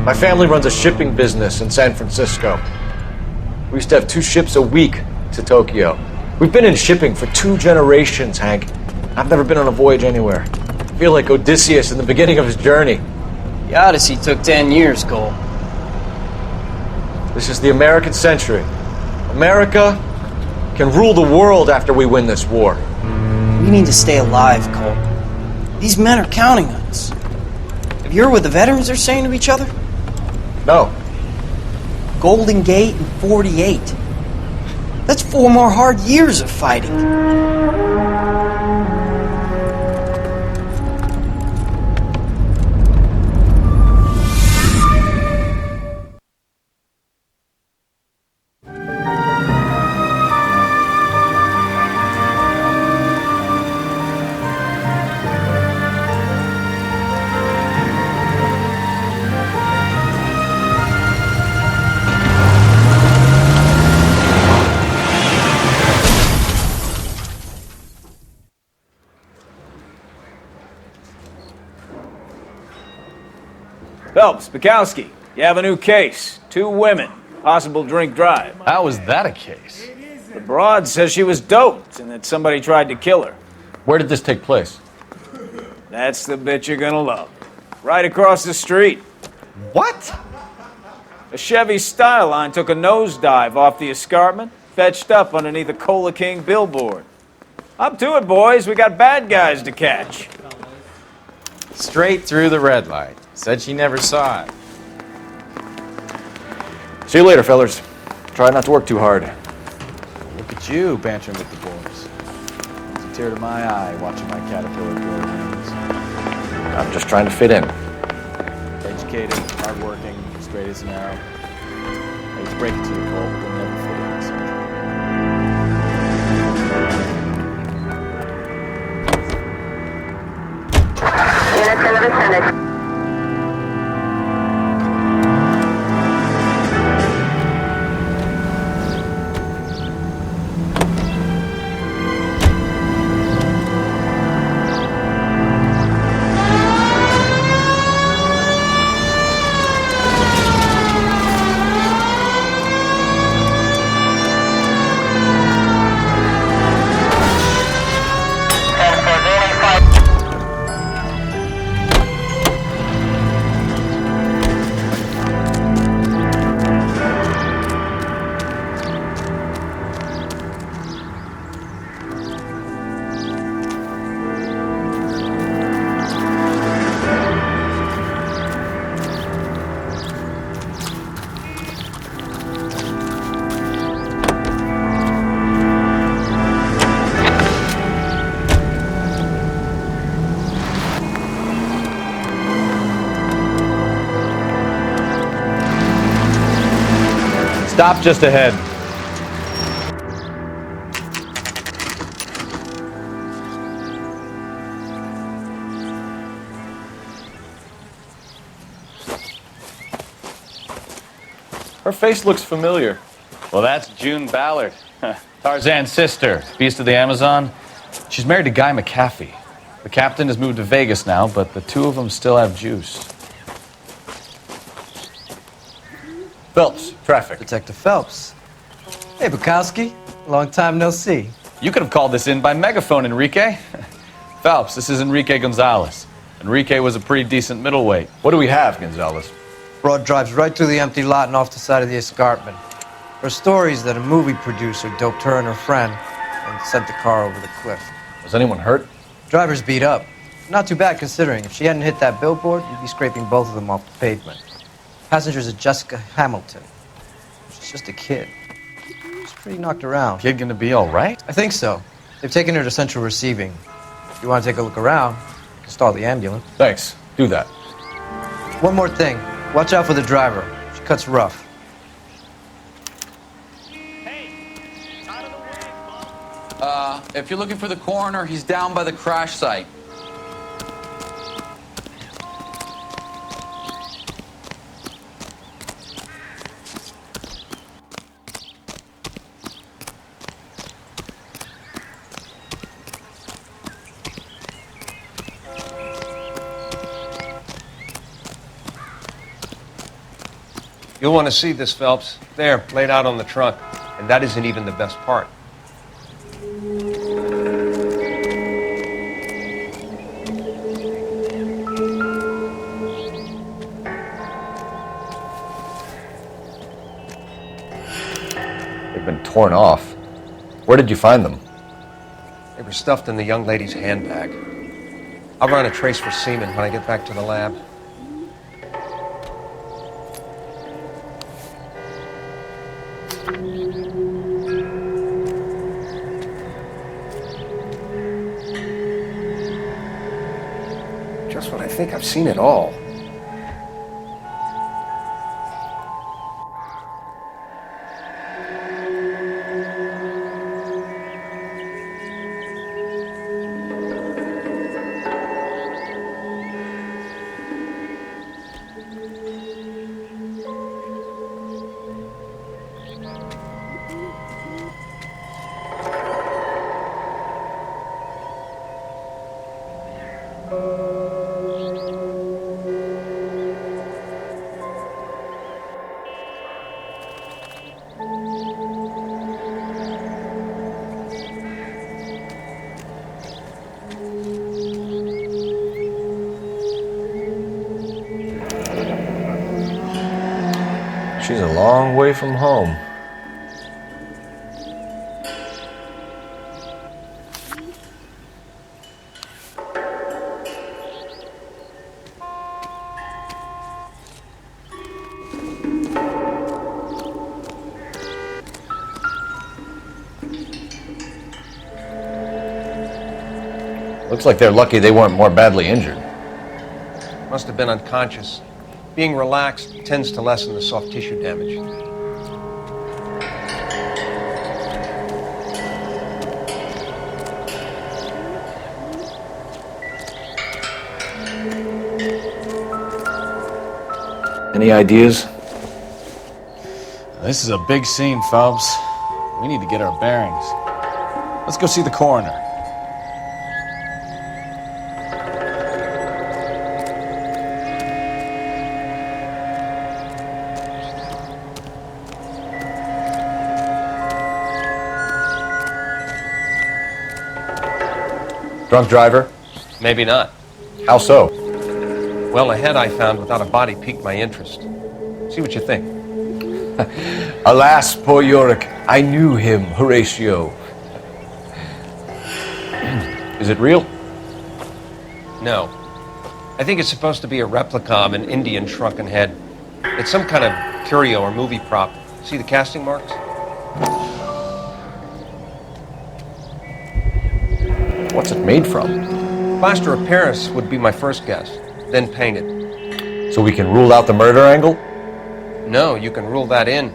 My family runs a shipping business in San Francisco. We used to have 2 ships a week to Tokyo. We've been in shipping for 2 generations, Hank. I've never been on a voyage anywhere. I feel like Odysseus in the beginning of his journey. The Odyssey took 10 years, Cole. This is the American century. America can rule the world after we win this war. We need to stay alive, Cole. These men are counting on us. Have you heard what the veterans are saying to each other? No. Golden Gate and 48. That's 4 more hard years of fighting. Phelps, Bukowski, you have a new case. 2 women, possible drink drive. How is that a case? The broad says she was doped and that somebody tried to kill her. Where did this take place? That's the bit you're gonna love. Right across the street. What? A Chevy Styline took a nosedive off the escarpment, fetched up underneath a Cola King billboard. Up to it, boys. We got bad guys to catch. Straight through the red light. Said she never saw it. See you later, fellas. Try not to work too hard. Look at you bantering with the boys. It's a tear to my eye watching my caterpillar grow wings. I'm just trying to fit in. Educated, hardworking, straight as an arrow. I hate to break it to you, Cole, but we'll never fit in this country. Units in the vicinity. Stop just ahead. Her face looks familiar. Well, that's June Ballard, Tarzan's sister, beast of the Amazon. She's married to Guy McAfee. The captain has moved to Vegas now, but the 2 of them still have juice. Phelps, traffic. Detective Phelps. Hey, Bukowski. Long time no see. You could have called this in by megaphone, Enrique. Phelps, this is Enrique Gonzalez. Enrique was a pretty decent middleweight. What do we have, Gonzalez? Broad drives right through the empty lot and off the side of the escarpment. Her story is that a movie producer doped her and her friend and sent the car over the cliff. Was anyone hurt? Driver's beat up. Not too bad considering. If she hadn't hit that billboard, you'd be scraping both of them off the pavement. Passenger's is Jessica Hamilton. She's just a kid. She's pretty knocked around. Kid gonna be all right? I think so. They've taken her to central receiving. If you want to take a look around, stall the ambulance. Thanks. Do that. One more thing. Watch out for the driver. She cuts rough. If you're looking for the coroner, he's down by the crash site. You'll want to see this, Phelps. There, laid out on the trunk. And that isn't even the best part. They've been torn off. Where did you find them? They were stuffed in the young lady's handbag. I'll run a trace for semen when I get back to the lab. Just when I think I've seen it all. She's a long way from home. Looks like they're lucky they weren't more badly injured. Must have been unconscious. Being relaxed tends to lessen the soft tissue damage. Any ideas? This is a big scene, Phelps. We need to get our bearings. Let's go see the coroner. Drunk driver? Maybe not. How so? Well, a head I found without a body piqued my interest. See what you think. Alas, poor Yorick, I knew him, Horatio. Is it real? No. I think it's supposed to be a replica of an Indian shrunken head. It's some kind of curio or movie prop. See the casting marks? What's it made from? Plaster of Paris would be my first guess, then painted. So we can rule out the murder angle? No, you can rule that in.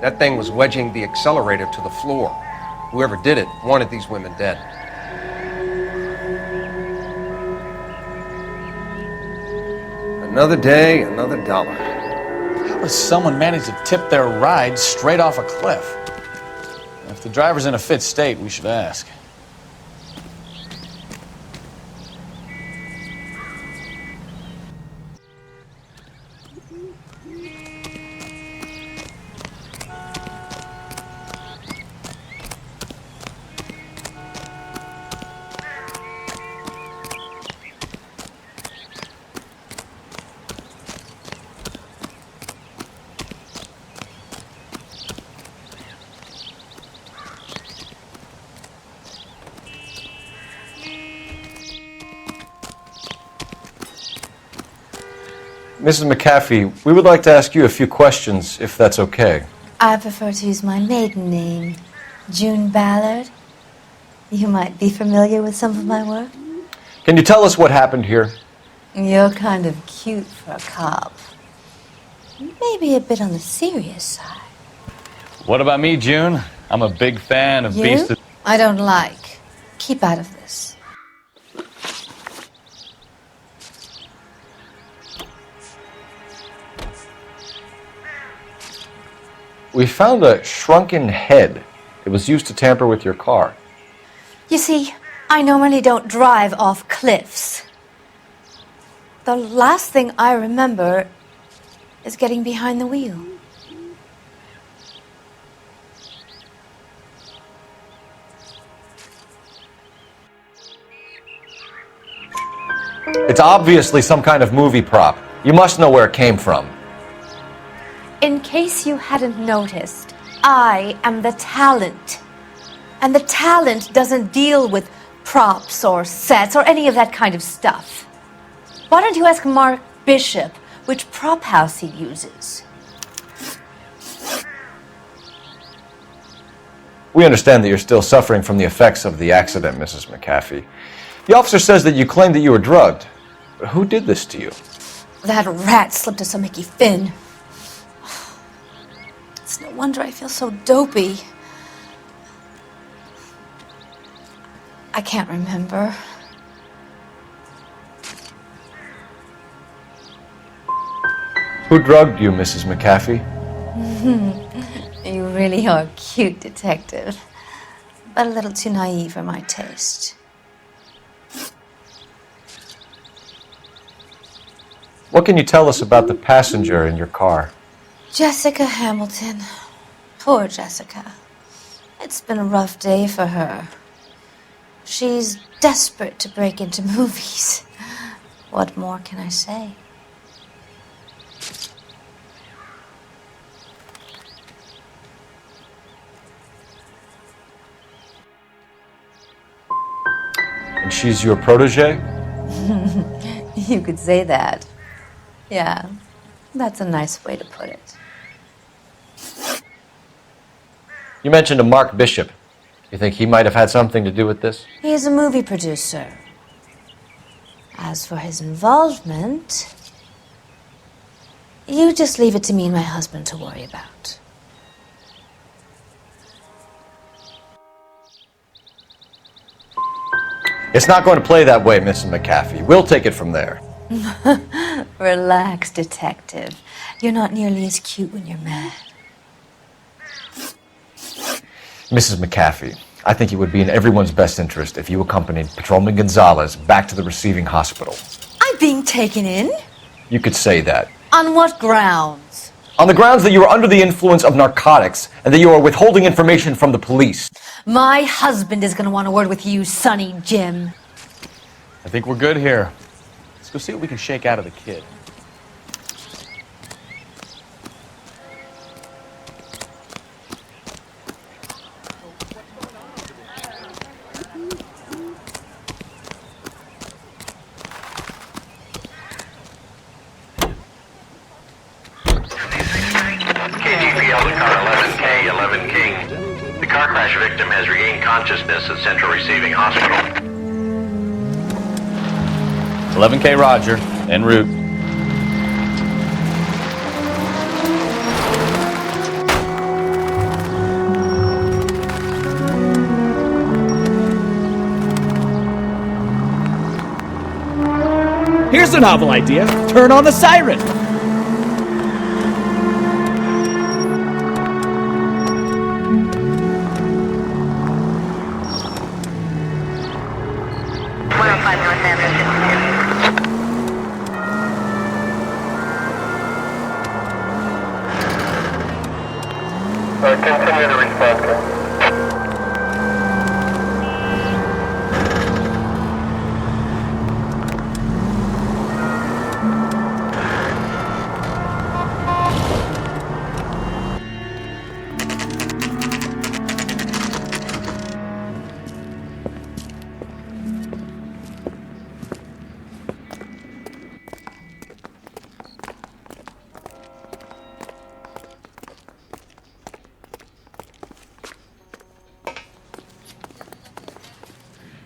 That thing was wedging the accelerator to the floor. Whoever did it wanted these women dead. Another day, another dollar. How does someone manage to tip their ride straight off a cliff? If the driver's in a fit state, we should ask. Mrs. McAfee, we would like to ask you a few questions, if that's okay. I prefer to use my maiden name, June Ballard. You might be familiar with some of my work. Can you tell us what happened here? You're kind of cute for a cop. Maybe a bit on the serious side. What about me, June? I'm a big fan of You? Beast of... I don't like. Keep out of this. We found a shrunken head. It was used to tamper with your car. You see, I normally don't drive off cliffs. The last thing I remember is getting behind the wheel. It's obviously some kind of movie prop. You must know where it came from. In case you hadn't noticed, I am the talent. And the talent doesn't deal with props or sets or any of that kind of stuff. Why don't you ask Mark Bishop which prop house he uses? We understand that you're still suffering from the effects of the accident, Mrs. McAfee. The officer says that you claimed that you were drugged. But who did this to you? That rat slipped us a Mickey Finn. It's no wonder I feel so dopey. I can't remember. Who drugged you, Mrs. McAfee? You really are a cute detective, but a little too naive for my taste. What can you tell us about the passenger in your car? Jessica Hamilton. Poor Jessica. It's been a rough day for her. She's desperate to break into movies. What more can I say? And she's your protege? You could say that. Yeah, that's a nice way to put it. You mentioned a Mark Bishop. You think he might have had something to do with this? He's a movie producer. As for his involvement, you just leave it to me and my husband to worry about. It's not going to play that way, Mrs. McAfee. We'll take it from there. Relax, detective. You're not nearly as cute when you're mad. Mrs. McAfee, I think it would be in everyone's best interest if you accompanied Patrolman Gonzalez back to the receiving hospital. I'm being taken in? You could say that. On what grounds? On the grounds that you are under the influence of narcotics and that you are withholding information from the police. My husband is going to want a word with you, Sonny Jim. I think we're good here. Let's go see what we can shake out of the kid. Victim has regained consciousness at Central Receiving Hospital. 11K Roger, en route. Here's a novel idea. Turn on the siren. Continue to respond.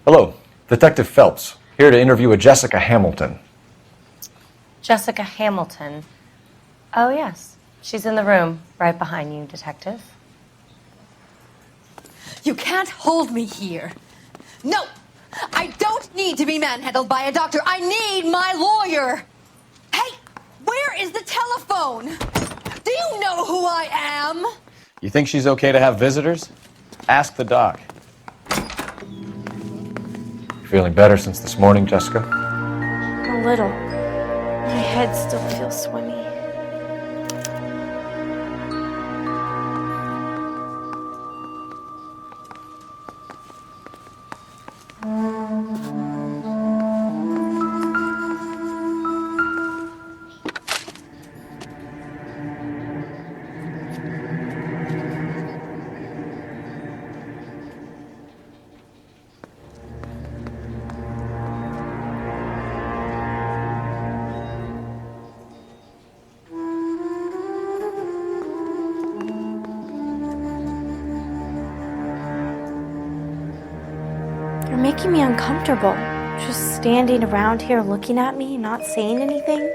Hello, Detective Phelps, here to interview a Jessica Hamilton. Jessica Hamilton. Oh, yes. She's in the room, right behind you, Detective. You can't hold me here. No! I don't need to be manhandled by a doctor. I need my lawyer! Hey! Where is the telephone? Do you know who I am? You think she's okay to have visitors? Ask the doc. Feeling better since this morning, Jessica? A little. My head still feels swimmy. You're making me uncomfortable. Just standing around here looking at me, not saying anything.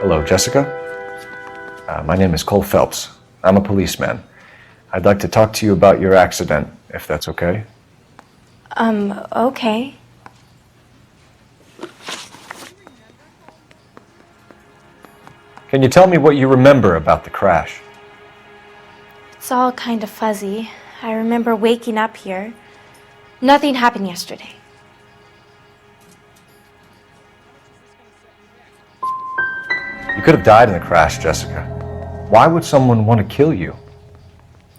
Hello, Jessica. My name is Cole Phelps. I'm a policeman. I'd like to talk to you about your accident, if that's okay. Okay. Can you tell me what you remember about the crash? It's all kind of fuzzy. I remember waking up here. Nothing happened yesterday. You could have died in the crash, Jessica. Why would someone want to kill you?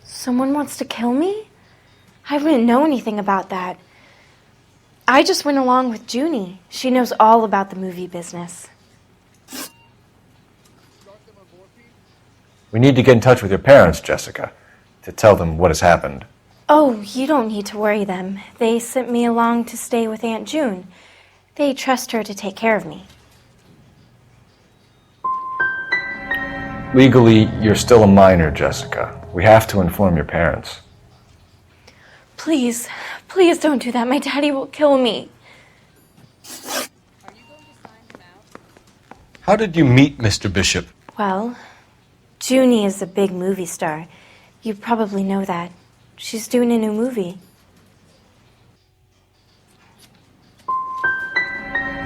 Someone wants to kill me? I wouldn't know anything about that. I just went along with Junie. She knows all about the movie business. We need to get in touch with your parents, Jessica, to tell them what has happened. Oh, you don't need to worry them. They sent me along to stay with Aunt June. They trust her to take care of me. Legally, you're still a minor, Jessica. We have to inform your parents. Please, please don't do that. My daddy will kill me. How did you meet Mr. Bishop? Well, Junie is a big movie star. You probably know that. She's doing a new movie.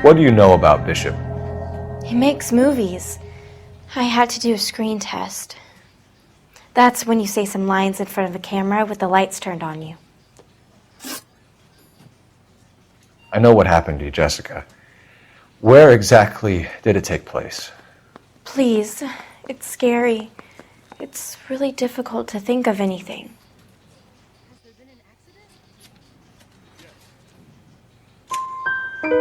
What do you know about Bishop? He makes movies. I had to do a screen test. That's when you say some lines in front of a camera with the lights turned on you. I know what happened to you, Jessica. Where exactly did it take place? Please, it's scary. It's really difficult to think of anything.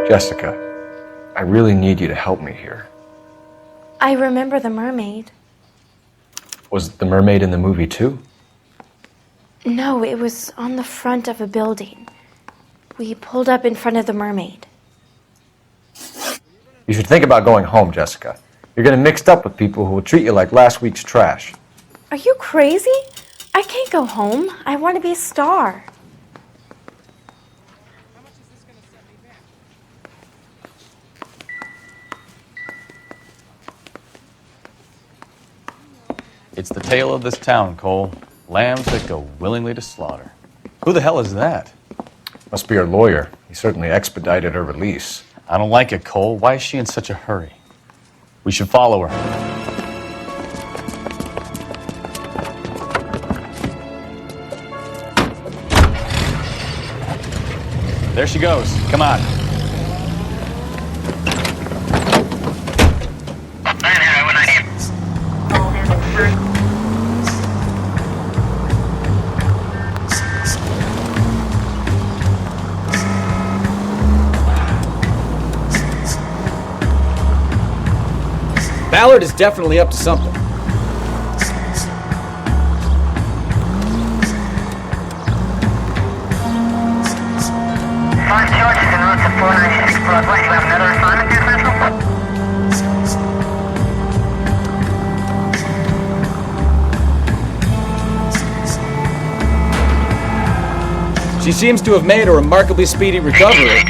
Jessica, I really need you to help me here. I remember the mermaid. Was the mermaid in the movie too? No, it was on the front of a building. We pulled up in front of the mermaid. You should think about going home, Jessica. You're getting mixed up with people who will treat you like last week's trash. Are you crazy? I can't go home. I want to be a star. It's the tale of this town, Cole. Lambs that go willingly to slaughter. Who the hell is that? Must be her lawyer. He certainly expedited her release. I don't like it, Cole. Why is she in such a hurry? We should follow her. There she goes. Come on. Ballard is definitely up to something. Five charges en route to 496 Broadway. You have another assignment here, Central? She seems to have made a remarkably speedy recovery.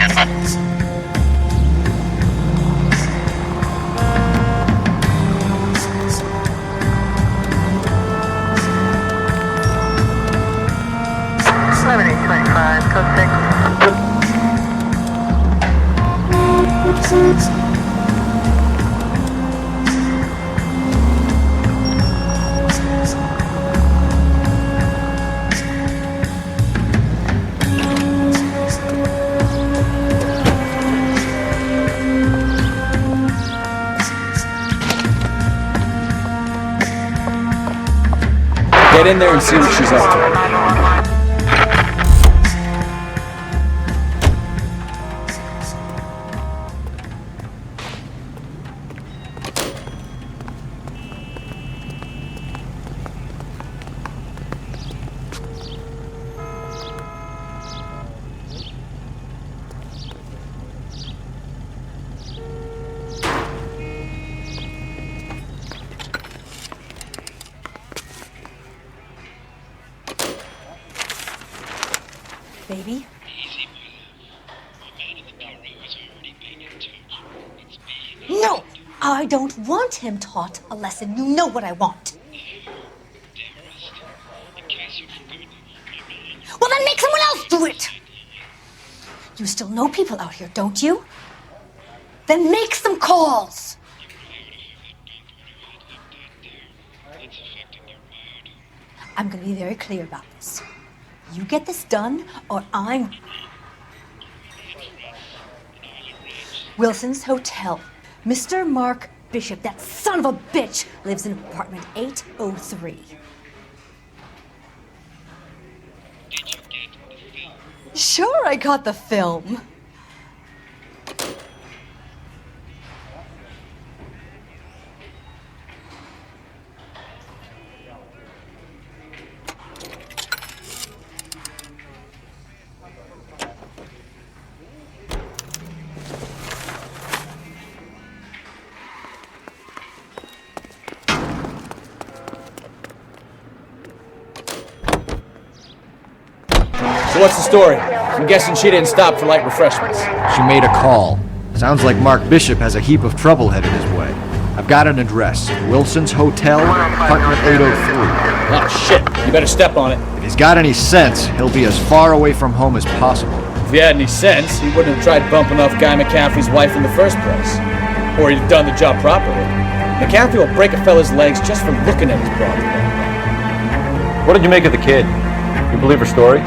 Get in there and see what she's up to. baby. No, I don't want him taught a lesson. You know what I want. Well, then make someone else do it. You still know people out here, don't you? Then make some calls. I'm going to be very clear about this. You get this done, or I'm... Wilson's Hotel. Mr. Mark Bishop, that son of a bitch, lives in apartment 803. Sure, I got the film. So what's the story? I'm guessing she didn't stop for light refreshments. She made a call. Sounds like Mark Bishop has a heap of trouble headed his way. I've got an address. Wilson's Hotel, apartment 803. Oh, shit. You better step on it. If he's got any sense, he'll be as far away from home as possible. If he had any sense, he wouldn't have tried bumping off Guy McCaffrey's wife in the first place. Or he'd have done the job properly. McCaffrey will break a fella's legs just from looking at his broad. What did you make of the kid? You believe her story?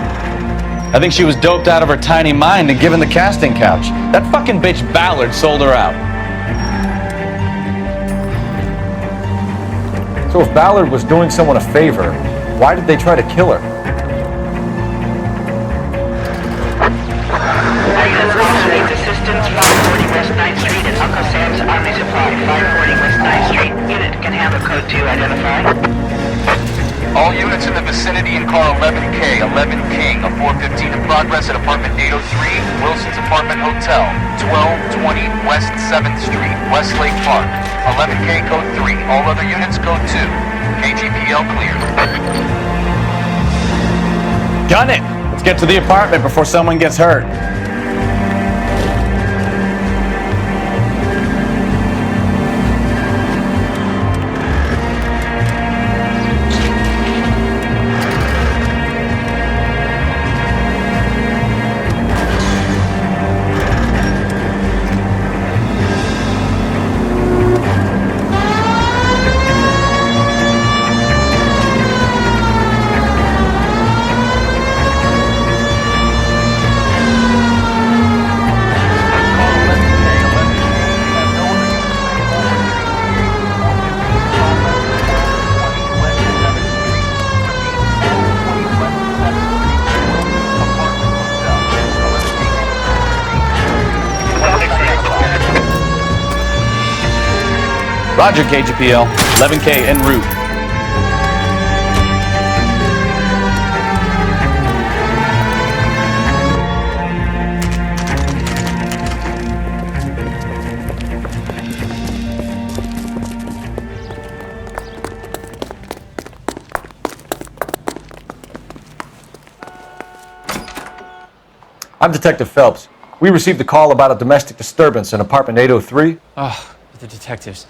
I think she was doped out of her tiny mind and given the casting couch. That fucking bitch Ballard sold her out. So if Ballard was doing someone a favor, why did they try to kill her? Assistance 540 West 9th Street at Uncle Sam's Army Supply. 540 West 9th Street. Unit can handle code 2 identify. All units in the vicinity in car 11K, 11 King, a 415 in progress at apartment 803, Wilson's Apartment Hotel, 1220 West 7th Street, Westlake Park. 11K code 3, all other units code 2. KGPL clear. Gun it! Let's get to the apartment before someone gets hurt. Roger, KGPL. 11K en route. I'm Detective Phelps. We received a call about a domestic disturbance in apartment 803. Oh, the detectives.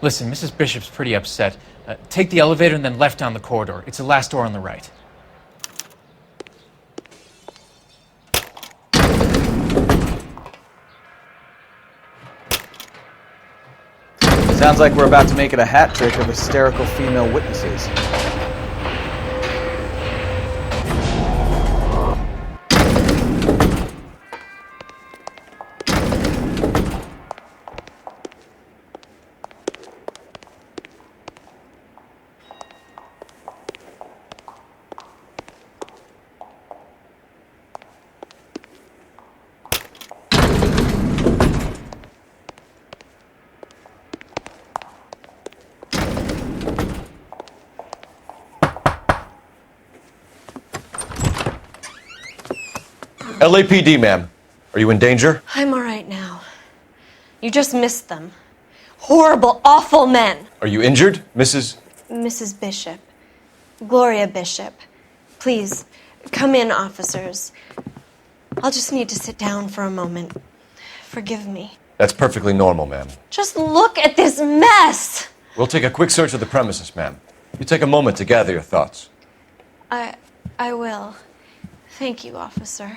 Listen, Mrs. Bishop's pretty upset. Take the elevator and then left down the corridor. It's the last door on the right. Sounds like we're about to make it a hat trick of hysterical female witnesses. LAPD, ma'am. Are you in danger? I'm all right now. You just missed them. Horrible, awful men. Are you injured, Mrs.? Mrs. Bishop. Gloria Bishop. Please, come in, officers. I'll just need to sit down for a moment. Forgive me. That's perfectly normal, ma'am. Just look at this mess! We'll take a quick search of the premises, ma'am. You take a moment to gather your thoughts. I will. Thank you, officer.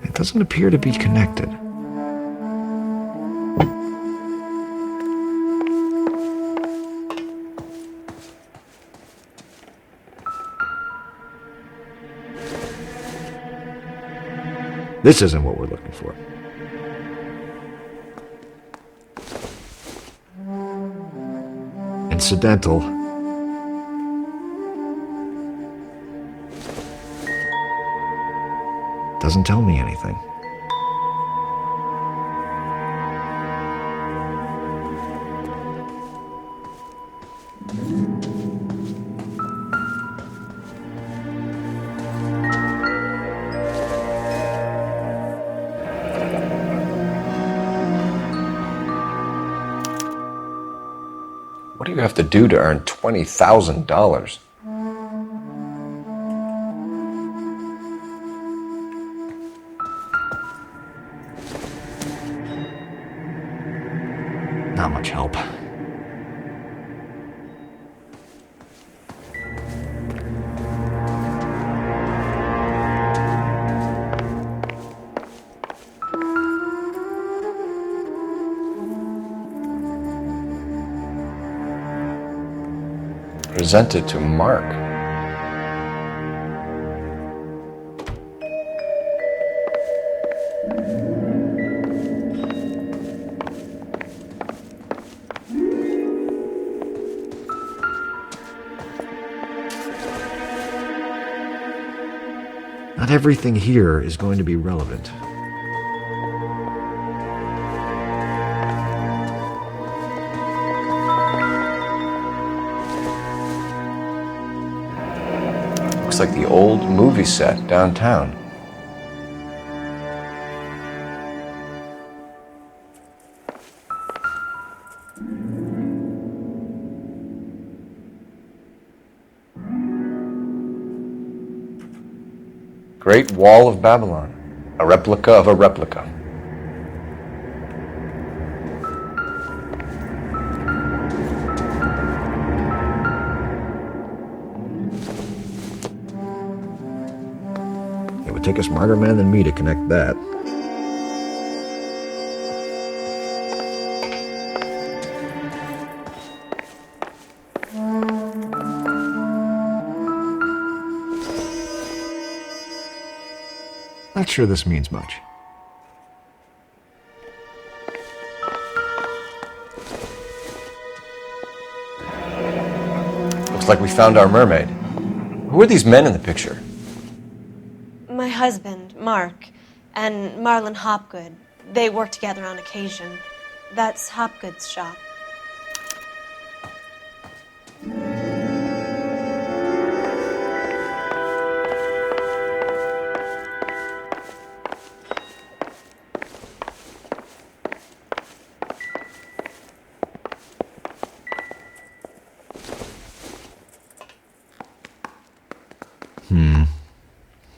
It doesn't appear to be connected. This isn't what we're looking for. Incidental. Doesn't tell me anything. What do you have to do to earn $20,000? Not much help. Presented to Mark. Not everything here is going to be relevant. Looks like the old movie set downtown. Great Wall of Babylon, a replica of a replica. It would take a smarter man than me to connect that. Not sure this means much. Looks like we found our mermaid. Who are these men in the picture? My husband, Mark, and Marlon Hopgood. They work together on occasion. That's Hopgood's shop.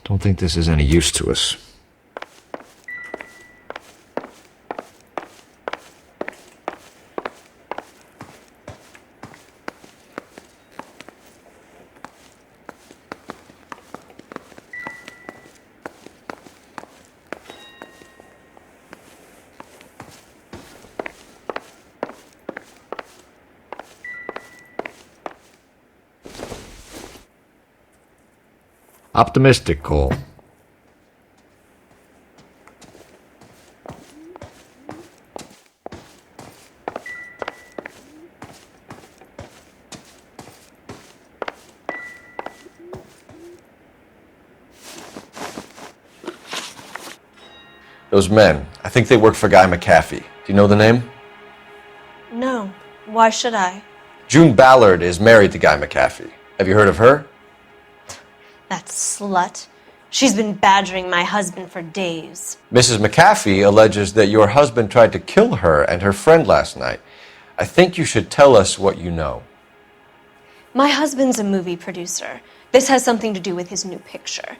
Don't think this is any use to us. Optimistic, Cole. Those men, I think they work for Guy McAfee. Do you know the name? No. Why should I? June Ballard is married to Guy McAfee. Have you heard of her? That slut. She's been badgering my husband for days. Mrs. McAfee alleges that your husband tried to kill her and her friend last night. I think you should tell us what you know. My husband's a movie producer. This has something to do with his new picture.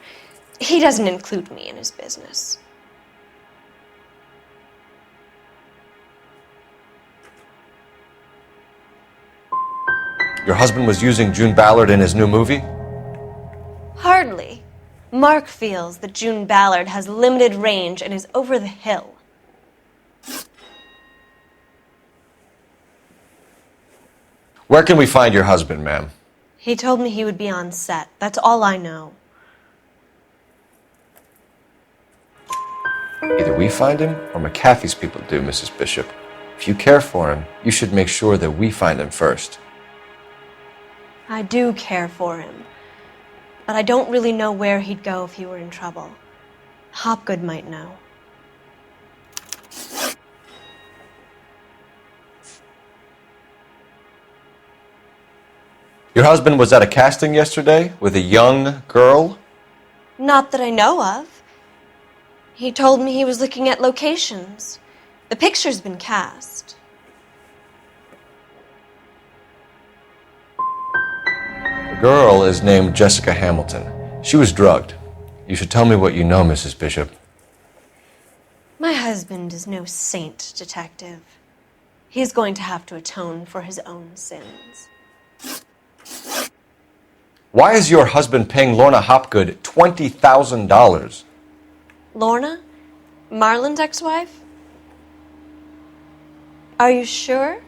He doesn't include me in his business. Your husband was using June Ballard in his new movie? Hardly. Mark feels that June Ballard has limited range and is over the hill. Where can we find your husband, ma'am? He told me he would be on set. That's all I know. Either we find him or McAfee's people do, Mrs. Bishop. If you care for him, you should make sure that we find him first. I do care for him, but I don't really know where he'd go if he were in trouble. Hopgood might know. Your husband was at a casting yesterday with a young girl? Not that I know of. He told me he was looking at locations. The picture's been cast. The girl is named Jessica Hamilton. She was drugged. You should tell me what you know, Mrs. Bishop. My husband is no saint, Detective. He is going to have to atone for his own sins. Why is your husband paying Lorna Hopgood $20,000? Lorna? Marlon's ex-wife? Are you sure?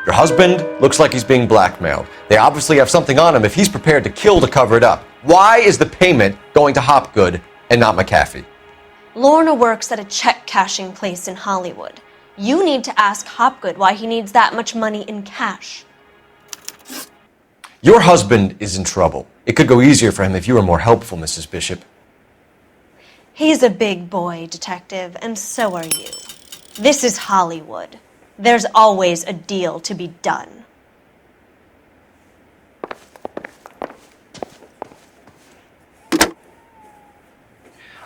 Your husband looks like he's being blackmailed. They obviously have something on him if he's prepared to kill to cover it up. Why is the payment going to Hopgood and not McAfee? Lorna works at a check-cashing place in Hollywood. You need to ask Hopgood why he needs that much money in cash. Your husband is in trouble. It could go easier for him if you were more helpful, Mrs. Bishop. He's a big boy, Detective, and so are you. This is Hollywood. There's always a deal to be done.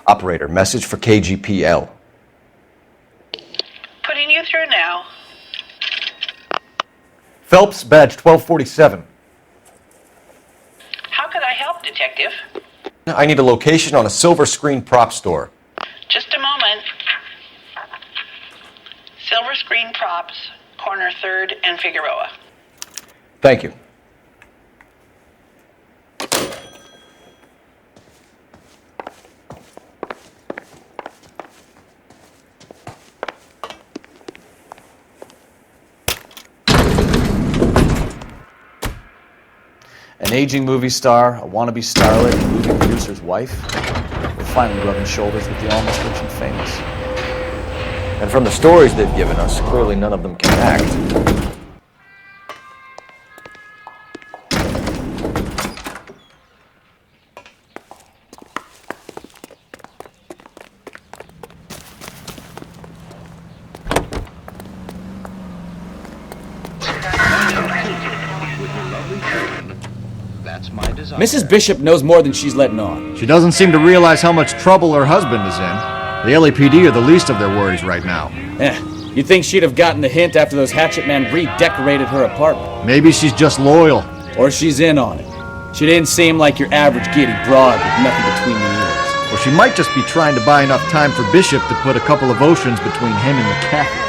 Operator, message for KGPL. Putting you through now. Phelps, badge 1247. How could I help, Detective? I need a location on a silver screen prop store. Just a moment. Silver Screen Props, corner 3rd and Figueroa. Thank you. An aging movie star, a wannabe starlet, and movie producer's wife. We're finally rubbing shoulders with the almost rich and famous. And from the stories they've given us, clearly none of them can act. Mrs. Bishop knows more than she's letting on. She doesn't seem to realize how much trouble her husband is in. The LAPD are the least of their worries right now. You'd think she'd have gotten the hint after those hatchet men redecorated her apartment. Maybe she's just loyal. Or she's in on it. She didn't seem like your average giddy broad with nothing between the ears. Or she might just be trying to buy enough time for Bishop to put a couple of oceans between him and McAfee.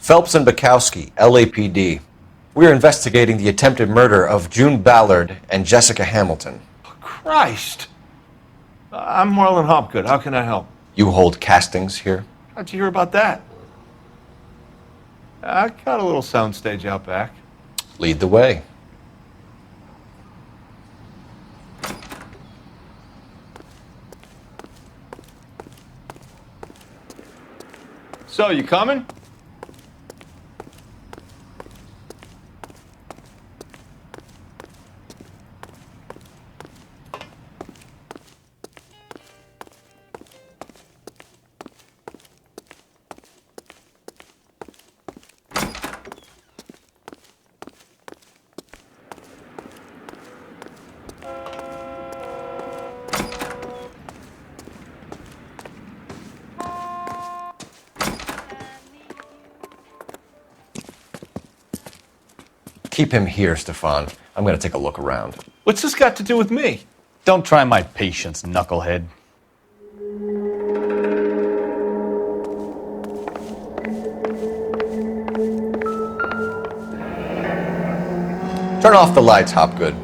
Phelps and Bukowski, LAPD. We are investigating the attempted murder of June Ballard and Jessica Hamilton. Christ! I'm Marlon Hopgood. How can I help? You hold castings here? How'd you hear about that? I got a little soundstage out back. Lead the way. So, you coming? Keep him here, Stefan. I'm gonna take a look around. What's this got to do with me? Don't try my patience, knucklehead. Turn off the lights, Hopgood.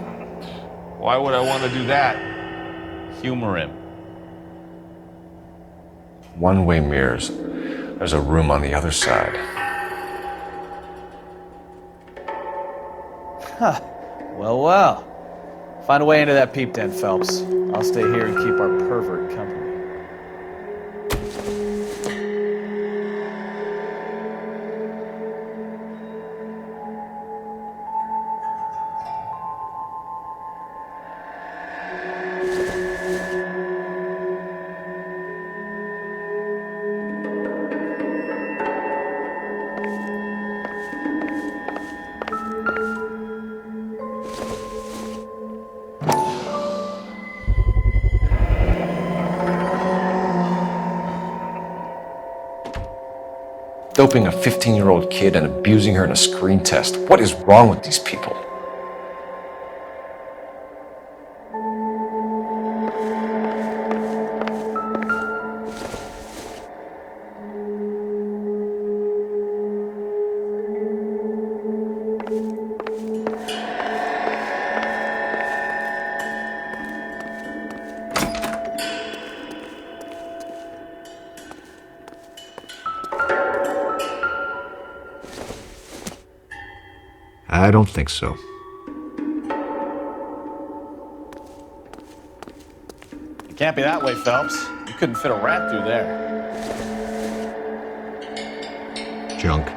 Why would I want to do that? Humor him. One-way mirrors. There's a room on the other side. Huh. Well, well. Find a way into that peep den, Phelps. I'll stay here and keep our pervert company. Doping a 15-year-old kid and abusing her in a screen test. What is wrong with these people? I don't think so. It can't be that way, Phelps. You couldn't fit a rat through there. Junk.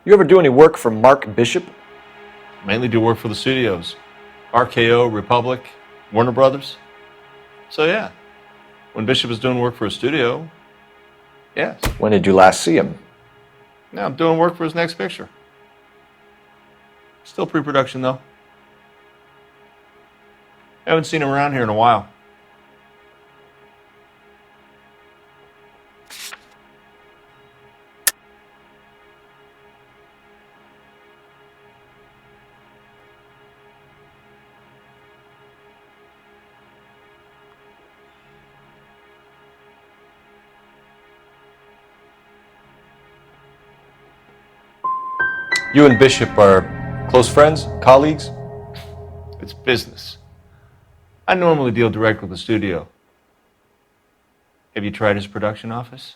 You ever do any work for Mark Bishop? Mainly do work for the studios. RKO, Republic, Warner Brothers. So yeah, when Bishop is doing work for a studio, yes. When did you last see him? Now I'm doing work for his next picture. Still pre-production though. Haven't seen him around here in a while. You and Bishop are close friends, colleagues? It's business. I normally deal direct with the studio. Have you tried his production office?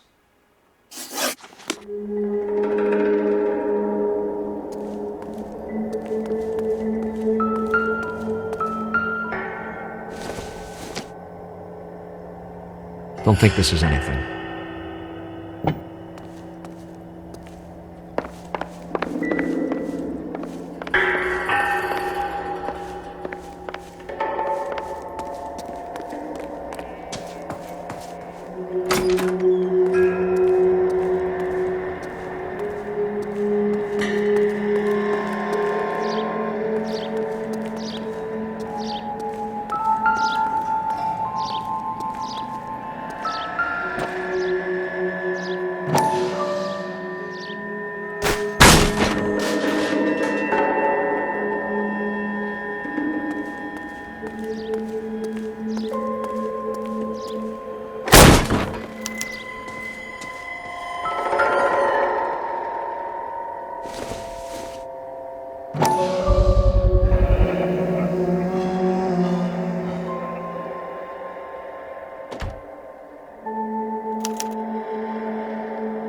Don't think this is anything.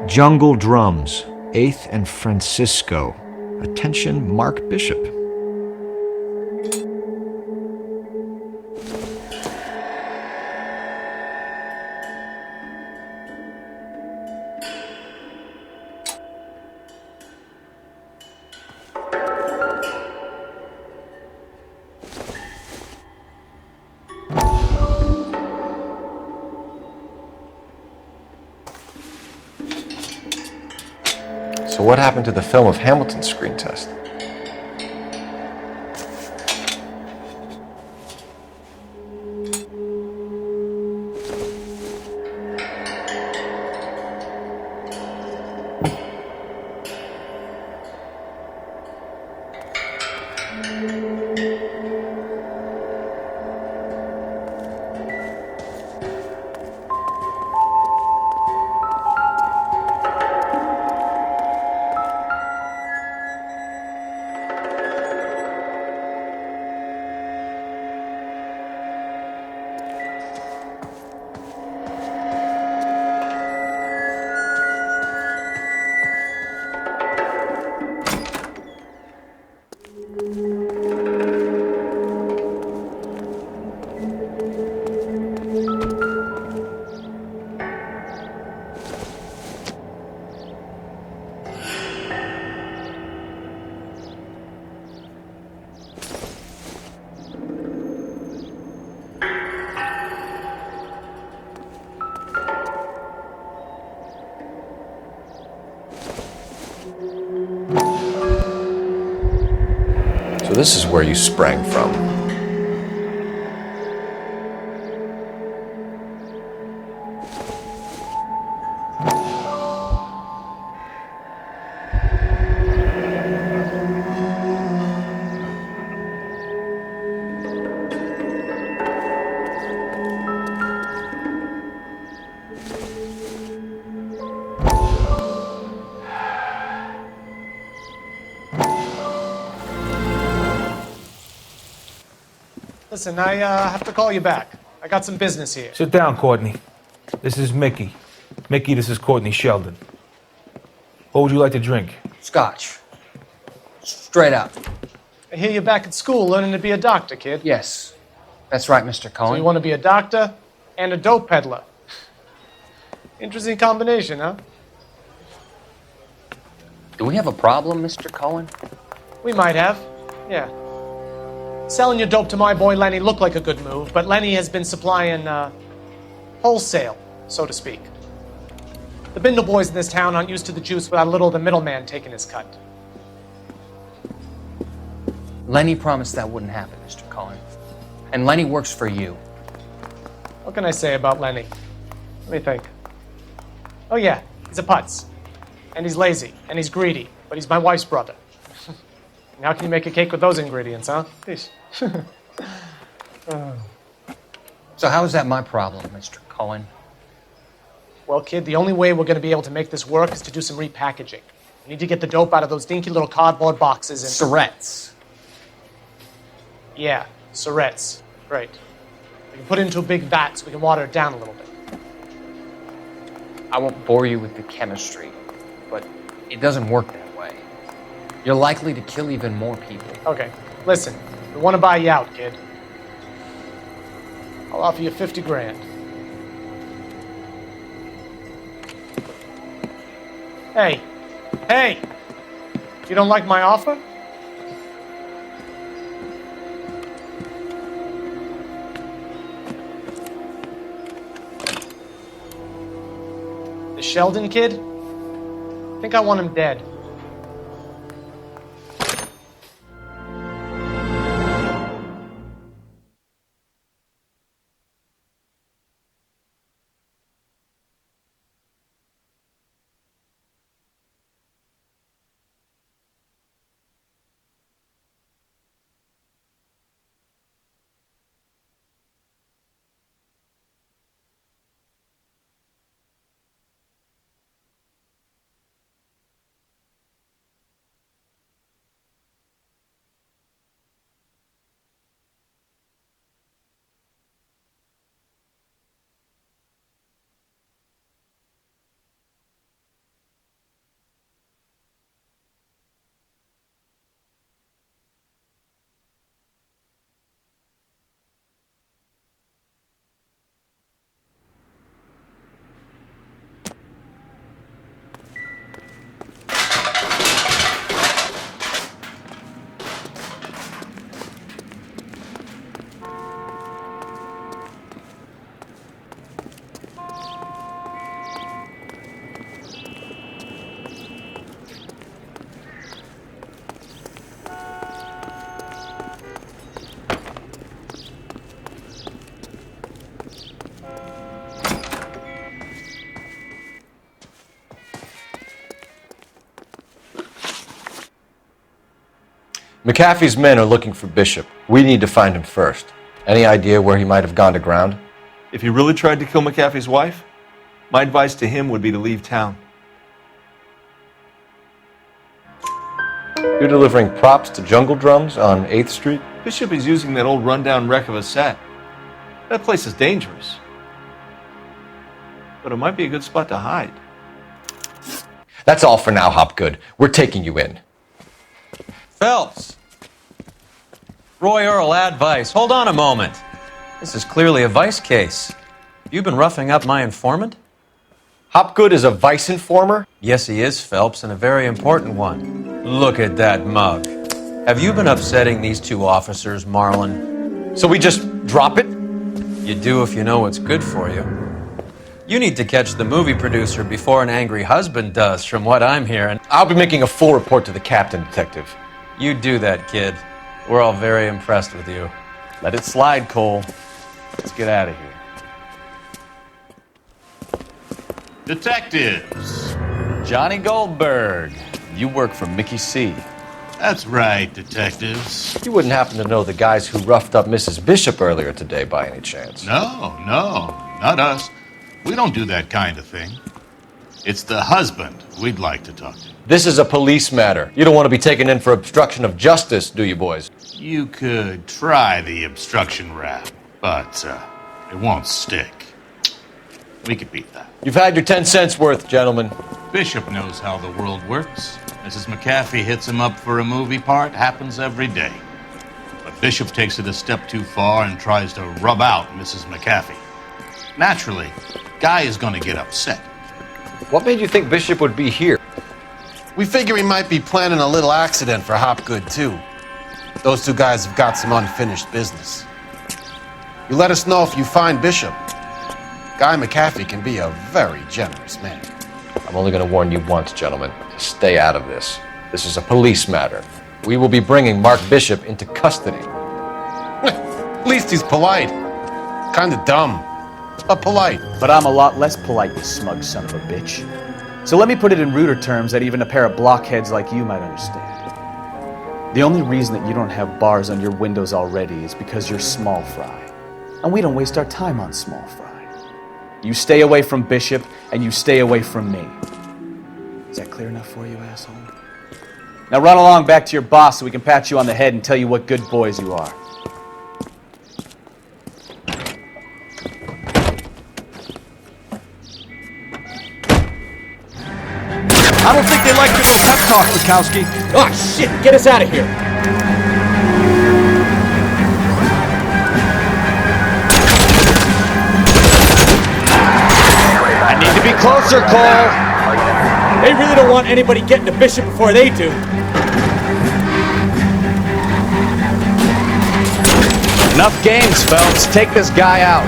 Jungle Drums, 8th and Francisco. Attention, Mark Bishop. So what happened to the film of Hamilton's screen test? So this is where you sprang from. Listen, I have to call you back. I got some business here. Sit down, Courtney. This is Mickey. Mickey, this is Courtney Sheldon. What would you like to drink? Scotch. Straight up. I hear you're back at school learning to be a doctor, kid. Yes. That's right, Mr. Cohen. So you want to be a doctor and a dope peddler. Interesting combination, huh? Do we have a problem, Mr. Cohen? We might have, yeah. Selling your dope to my boy Lenny looked like a good move, but Lenny has been supplying, wholesale, so to speak. The Bindle boys in this town aren't used to the juice without a little of the middleman taking his cut. Lenny promised that wouldn't happen, Mr. Cohen. And Lenny works for you. What can I say about Lenny? Let me think. Oh yeah, he's a putz. And he's lazy, and he's greedy, but he's my wife's brother. And how can you make a cake with those ingredients, huh? Peace. So how is that my problem, Mr. Cohen? Well, kid, the only way we're going to be able to make this work is to do some repackaging. We need to get the dope out of those dinky little cardboard boxes and... Surrettes. Yeah, Surrettes. Great. We can put it into a big vat so we can water it down a little bit. I won't bore you with the chemistry, but it doesn't work that way. You're likely to kill even more people. Okay, listen. We want to buy you out, kid. I'll offer you 50 grand. Hey. Hey! You don't like my offer? The Sheldon kid? I think I want him dead. McAfee's men are looking for Bishop. We need to find him first. Any idea where he might have gone to ground? If he really tried to kill McAfee's wife, my advice to him would be to leave town. You're delivering props to Jungle Drums on 8th Street? Bishop is using that old rundown wreck of a set. That place is dangerous. But it might be a good spot to hide. That's all for now, Hopgood. We're taking you in. Phelps! Roy Earl, ad vice. Hold on a moment. This is clearly a vice case. You've been roughing up my informant? Hopgood is a vice informer? Yes, he is, Phelps, and a very important one. Look at that mug. Have you been upsetting these two officers, Marlon? So we just drop it? You do if you know what's good for you. You need to catch the movie producer before an angry husband does, from what I'm hearing. I'll be making a full report to the captain, Detective. You do that, kid. We're all very impressed with you. Let it slide, Cole. Let's get out of here. Detectives. Johnny Goldberg. You work for Mickey C. That's right, detectives. You wouldn't happen to know the guys who roughed up Mrs. Bishop earlier today by any chance? No, not us. We don't do that kind of thing. It's the husband we'd like to talk to. This is a police matter. You don't want to be taken in for obstruction of justice, do you, boys? You could try the obstruction rap, but it won't stick. We could beat that. You've had your 10 cents worth, gentlemen. Bishop knows how the world works. Mrs. McAfee hits him up for a movie part. Happens every day. But Bishop takes it a step too far and tries to rub out Mrs. McAfee. Naturally, Guy is going to get upset. What made you think Bishop would be here? We figure he might be planning a little accident for Hopgood, too. Those two guys have got some unfinished business. You let us know if you find Bishop. Guy McAfee can be a very generous man. I'm only going to warn you once, gentlemen. Stay out of this. This is a police matter. We will be bringing Mark Bishop into custody. At least he's polite. Kinda dumb, but polite. But I'm a lot less polite, you smug son of a bitch. So let me put it in ruder terms that even a pair of blockheads like you might understand. The only reason that you don't have bars on your windows already is because you're small fry. And we don't waste our time on small fry. You stay away from Bishop, and you stay away from me. Is that clear enough for you, asshole? Now run along back to your boss so we can pat you on the head and tell you what good boys you are. I don't think they like your little pep talk, Bukowski. Oh, shit! Get us out of here! I need to be closer, Cole! They really don't want anybody getting to Bishop before they do. Enough games, Phelps. Take this guy out.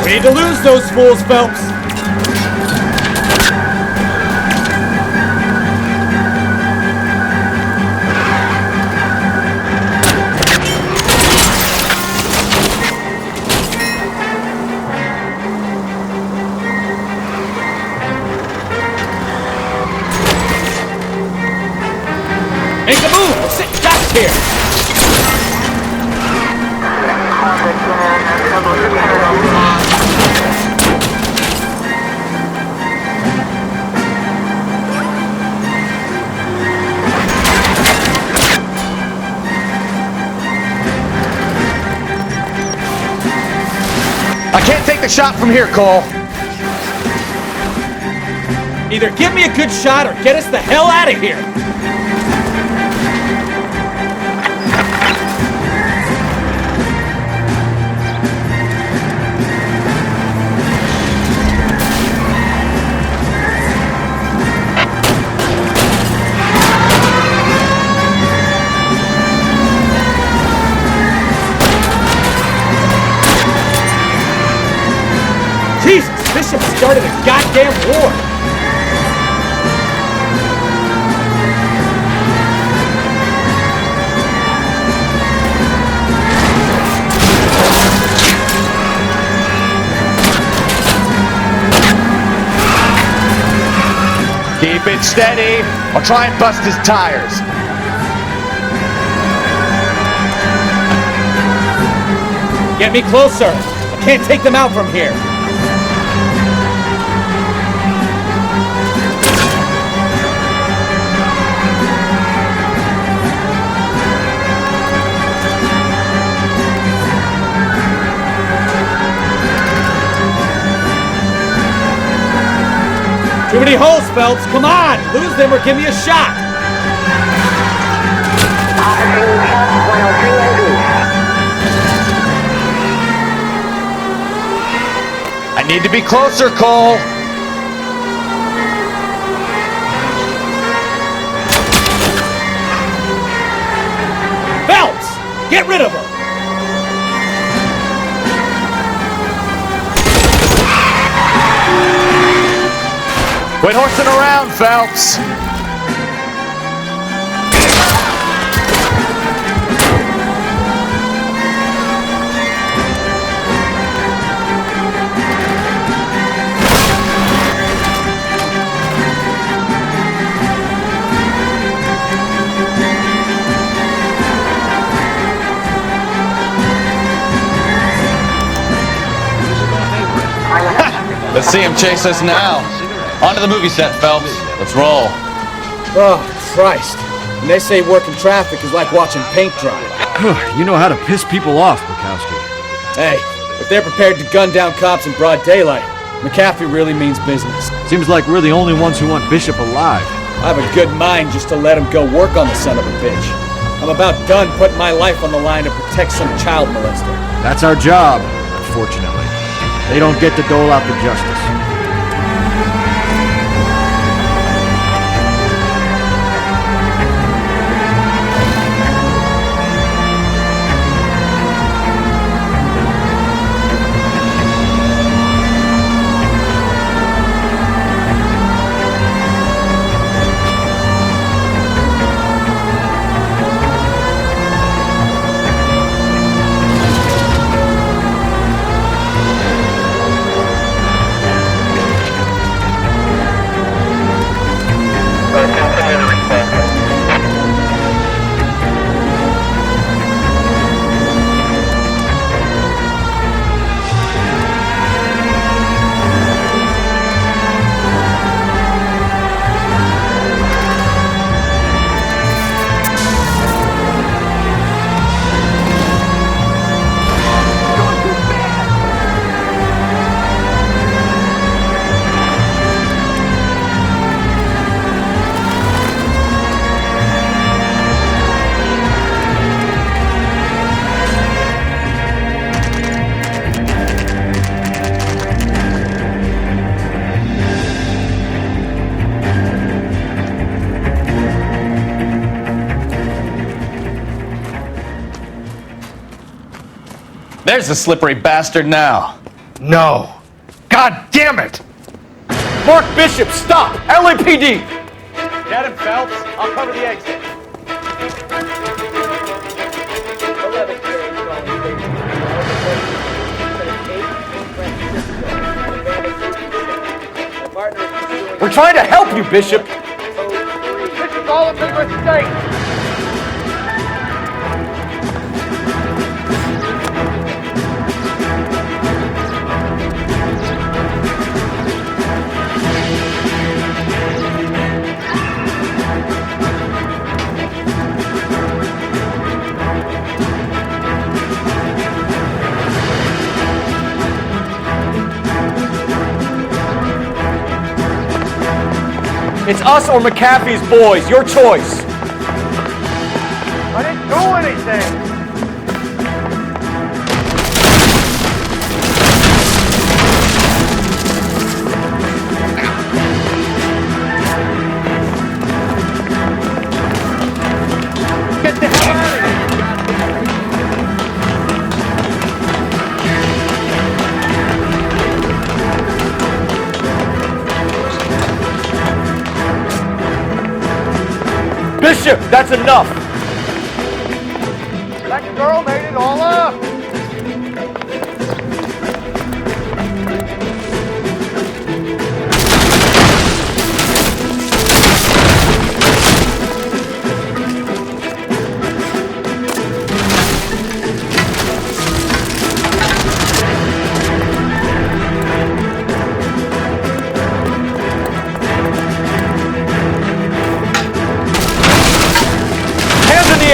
We need to lose those fools, Phelps. Make a move! We're sitting ducks here! I can't take the shot from here, Cole. Either give me a good shot or get us the hell out of here! Jesus, Bishop started a goddamn war! it steady, or try and bust his tires. Get me closer. I can't take them out from here. Too many holes, Phelps. Come on, lose them or give me a shot. I need to be closer, Cole. Phelps, get rid of him. Quit horsing around, Phelps. Let's see him chase us now. On to the movie set, Phelps. Let's roll. Oh, Christ. And they say working traffic is like watching paint dry. You know how to piss people off, Bukowski. Hey, if they're prepared to gun down cops in broad daylight, McAfee really means business. Seems like we're the only ones who want Bishop alive. I have a good mind just to let him go work on the son of a bitch. I'm about done putting my life on the line to protect some child molester. That's our job, unfortunately. They don't get to dole out the justice. There's the slippery bastard now. No. God damn it! Mark Bishop, stop! LAPD! Get him, Phelps. I'll cover the exit. We're trying to help you, Bishop! This is all a big mistake! It's us or McAfee's boys, your choice. I didn't do anything! Get the hell out of here! Bishop, that's enough! That girl made it all up!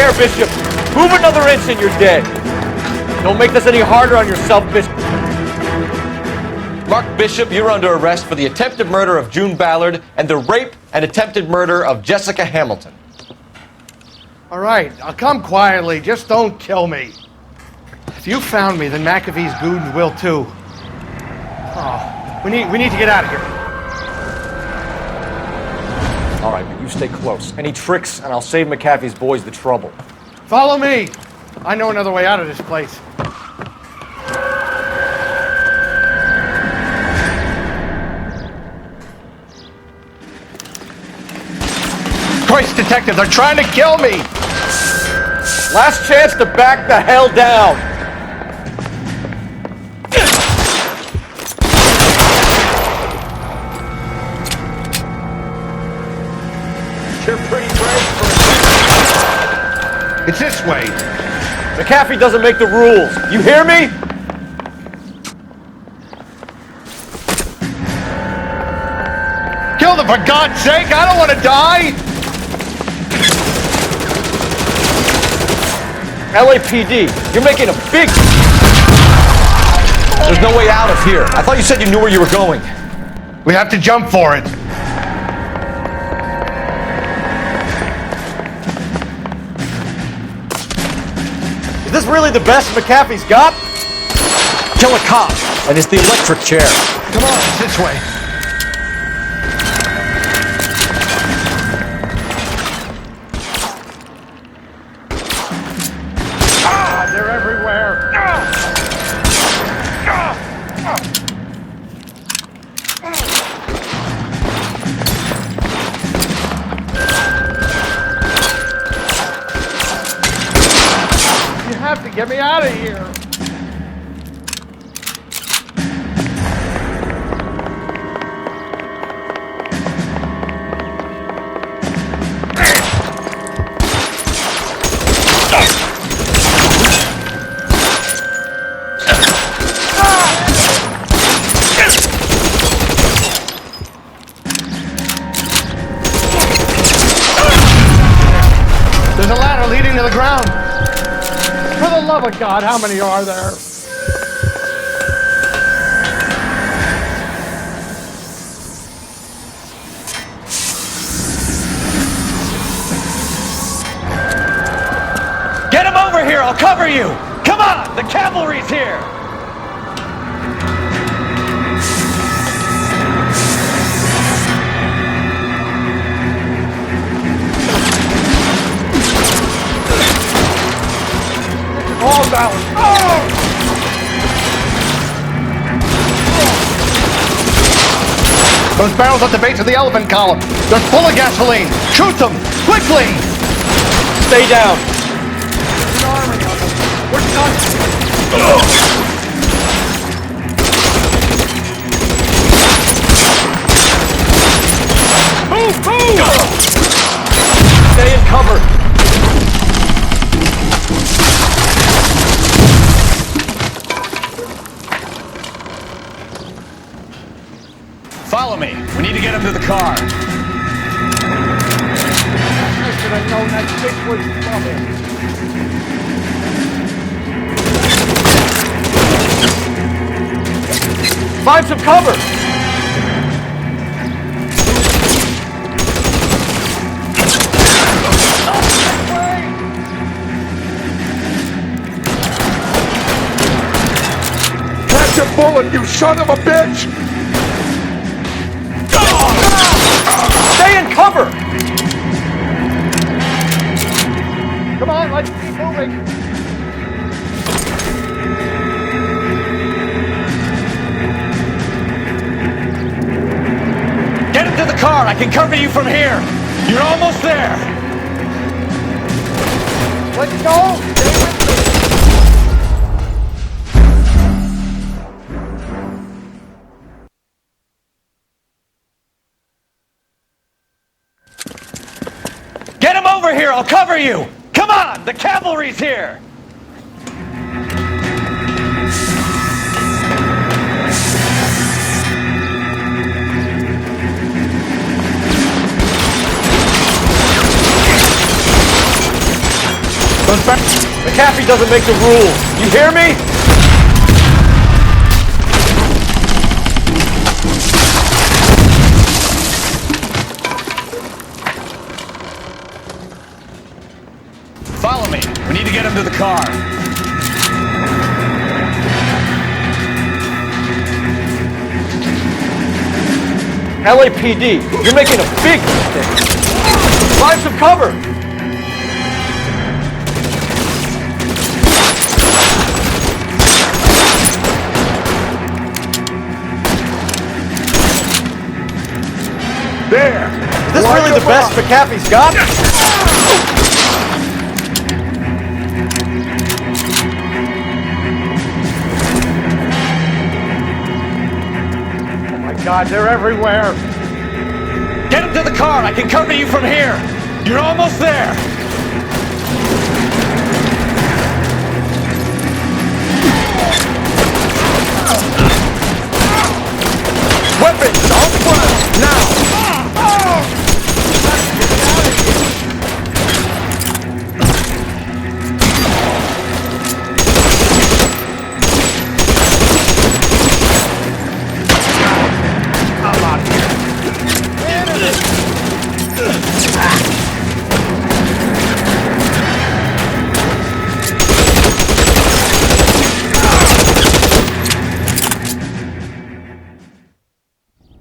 there, Bishop! Move another inch and you're dead! Don't make this any harder on yourself, Bishop. Mark Bishop, you're under arrest for the attempted murder of June Ballard and the rape and attempted murder of Jessica Hamilton. All right, I'll come quietly. Just don't kill me. If you found me, then McAfee's goons will too. Oh, we need to get out of here. All right, but you stay close. Any tricks, and I'll save McAfee's boys the trouble. Follow me. I know another way out of this place. Christ, detective, they're trying to kill me! Last chance to back the hell down! You're pretty brave for It's this way. McAfee doesn't make the rules. You hear me? Kill them, for God's sake! I don't want to die! LAPD, you're making a big... There's no way out of here. I thought you said you knew where you were going. We have to jump for it. Is this really the best McAfee's got? Kill a cop, and it's the electric chair. Come on, it's this way. They're everywhere. You have to get me out of here. There's a ladder leading to the ground. For the love of God, how many are there? Get him over here, I'll cover you! Come on, the cavalry's here! All down. Those barrels at the base of the elephant column. They're full of gasoline. Shoot them! Quickly! Stay down. There's an army of them. We're done. Move! Stay in cover. Follow me. We need to get him to the car. I should have known that bitch was coming. Find some cover. Catch a bullet, you son of a bitch! Stay in cover. Come on, let's keep moving. Get him to the car. I can cover you from here. You're almost there. Let's go. Stay with me. Get him over here. I'll cover you. Come on. The cavalry's here. McAfee doesn't make the rules. You hear me? Follow me. We need to get him to the car. LAPD, you're making a big mistake. Find some cover. There. Is this really the best McAfee's got? God, they're everywhere. Get him to the car. I can cover you from here. You're almost there. Weapons on front now.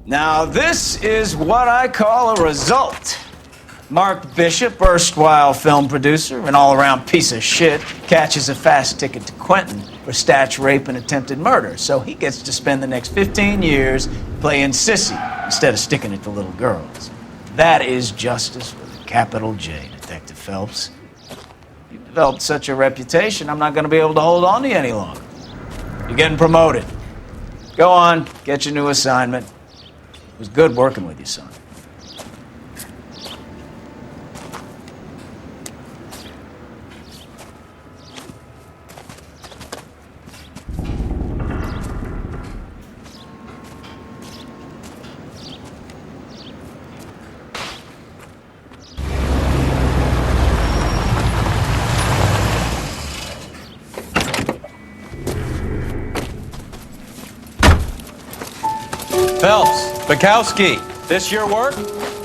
Now, this is what I call a result. Mark Bishop, erstwhile film producer and all-around piece of shit, catches a fast ticket to Quentin for statch rape and attempted murder, so he gets to spend the next 15 years playing sissy instead of sticking it to little girls. That is justice with a capital J, Detective Phelps. You've developed such a reputation, I'm not going to be able to hold on to you any longer. You're getting promoted. Go on, get your new assignment. It was good working with you, son. Phelps, Bukowski, this your work?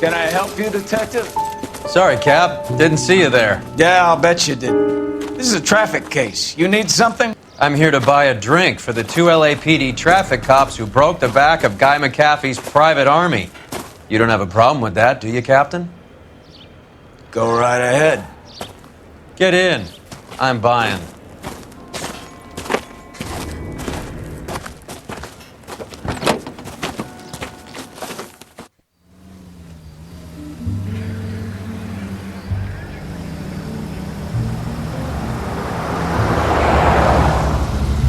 Can I help you, Detective? Sorry, Cap. Didn't see you there. Yeah, I'll bet you did. This is a traffic case. You need something? I'm here to buy a drink for the 2 LAPD traffic cops who broke the back of Guy McAfee's private army. You don't have a problem with that, do you, Captain? Go right ahead. Get in. I'm buying.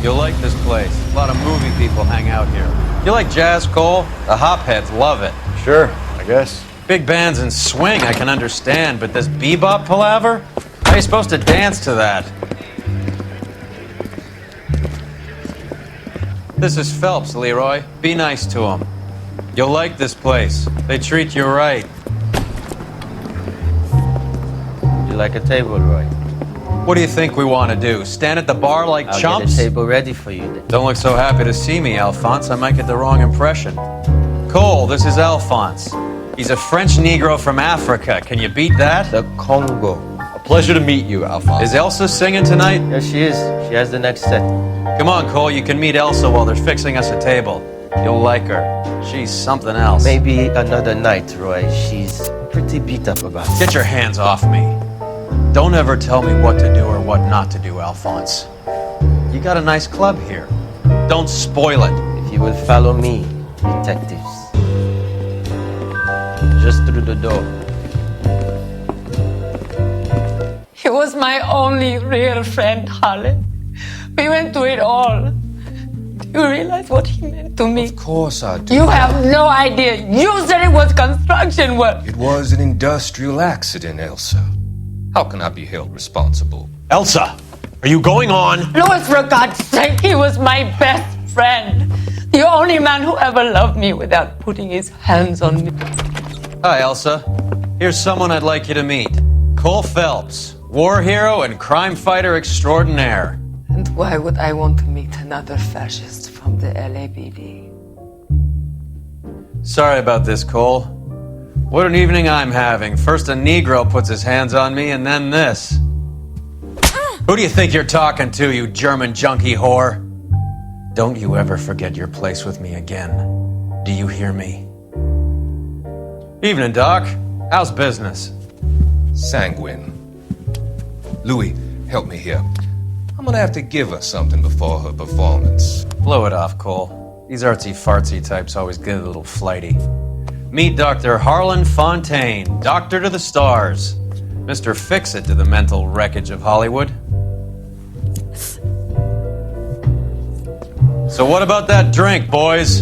You'll like this place. A lot of movie people hang out here. You like jazz, Cole? The hopheads love it. Sure, I guess. Big bands and swing I can understand, but this bebop palaver? How are you supposed to dance to that? This is Phelps, Leroy. Be nice to him. You'll like this place. They treat you right. You like a table, Roy? What do you think we want to do? Stand at the bar like I'll chumps? get a table ready for you then. Don't look so happy to see me, Alphonse. I might get the wrong impression. Cole, this is Alphonse. He's a French Negro from Africa. Can you beat that? The Congo. A pleasure to meet you, Alphonse. Is Elsa singing tonight? Yes, she is. She has the next set. Come on, Cole. You can meet Elsa while they're fixing us a table. You'll like her. She's something else. Maybe another night, Roy. She's pretty beat up about it. Get your hands off me. Don't ever tell me what to do or what not to do, Alphonse. You got a nice club here. Don't spoil it. If you will follow me, detectives. Just through the door. He was my only real friend, Harlan. We went through it all. Do you realize what he meant to me? Of course I do. You have no idea. You said it was construction work. It was an industrial accident, Elsa. How can I be held responsible? Elsa, are you going on? Louis, for God's sake, he was my best friend. The only man who ever loved me without putting his hands on me. Hi, Elsa. Here's someone I'd like you to meet. Cole Phelps. War hero and crime fighter extraordinaire. And why would I want to meet another fascist from the LAPD? Sorry about this, Cole. What an evening I'm having. First a Negro puts his hands on me, and then this. Who do you think you're talking to, you German junkie whore? Don't you ever forget your place with me again. Do you hear me? Evening, Doc. How's business? Sanguine. Louis, help me here. I'm gonna have to give her something before her performance. Blow it off, Cole. These artsy-fartsy types always get a little flighty. Meet Dr. Harlan Fontaine, doctor to the stars. Mr. Fix-It to the mental wreckage of Hollywood. So what about that drink, boys?